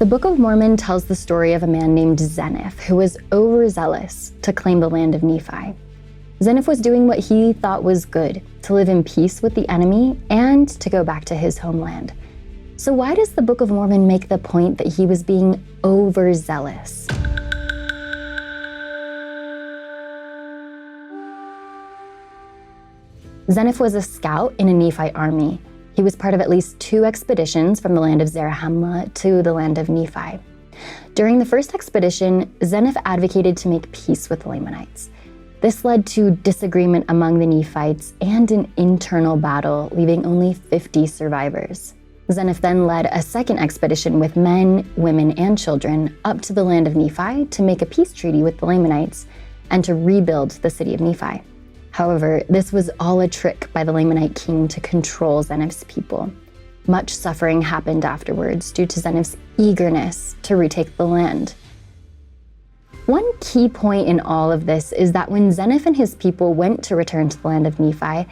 The Book of Mormon tells the story of a man named Zeniff who was overzealous to claim the land of Nephi. Zeniff was doing what he thought was good, to live in peace with the enemy and to go back to his homeland. So why does the Book of Mormon make the point that he was being overzealous? Zeniff was a scout in a Nephite army. He was part of at least 2 expeditions from the land of Zarahemla to the land of Nephi. During the first expedition, Zeniff advocated to make peace with the Lamanites. This led to disagreement among the Nephites and an internal battle, leaving only 50 survivors. Zeniff then led a second expedition with men, women, and children up to the land of Nephi to make a peace treaty with the Lamanites and to rebuild the city of Nephi. However, this was all a trick by the Lamanite king to control Zeniff's people. Much suffering happened afterwards due to Zeniff's eagerness to retake the land. One key point in all of this is that when Zeniff and his people went to return to the land of Nephi,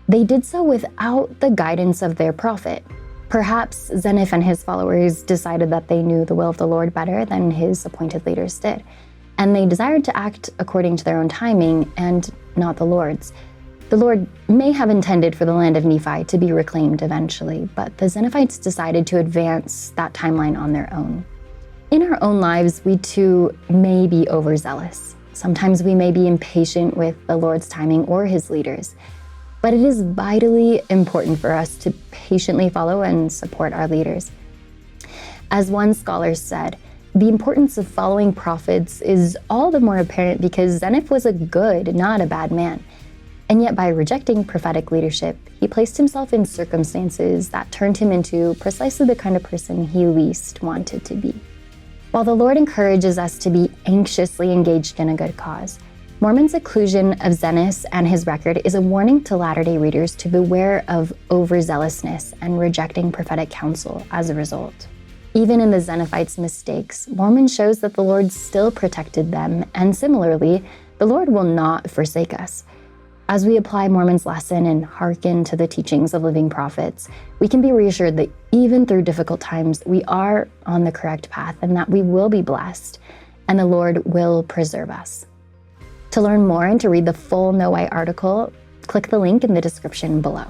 they did so without the guidance of their prophet. Perhaps Zeniff and his followers decided that they knew the will of the Lord better than his appointed leaders did, and they desired to act according to their own timing and not the Lord's. The Lord may have intended for the land of Nephi to be reclaimed eventually, but the Zeniphites decided to advance that timeline on their own. In our own lives, we too may be overzealous. Sometimes we may be impatient with the Lord's timing or his leaders, but it is vitally important for us to patiently follow and support our leaders. As one scholar said, the importance of following prophets is all the more apparent because Zeniff was a good, not a bad man. And yet by rejecting prophetic leadership, he placed himself in circumstances that turned him into precisely the kind of person he least wanted to be. While the Lord encourages us to be anxiously engaged in a good cause, Mormon's inclusion of Zeniff and his record is a warning to Latter-day readers to beware of overzealousness and rejecting prophetic counsel as a result. Even in the Zeniphites' mistakes, Mormon shows that the Lord still protected them, and similarly, the Lord will not forsake us. As we apply Mormon's lesson and hearken to the teachings of living prophets, we can be reassured that even through difficult times, we are on the correct path and that we will be blessed, and the Lord will preserve us. To learn more and to read the full Knowhy article, click the link in the description below.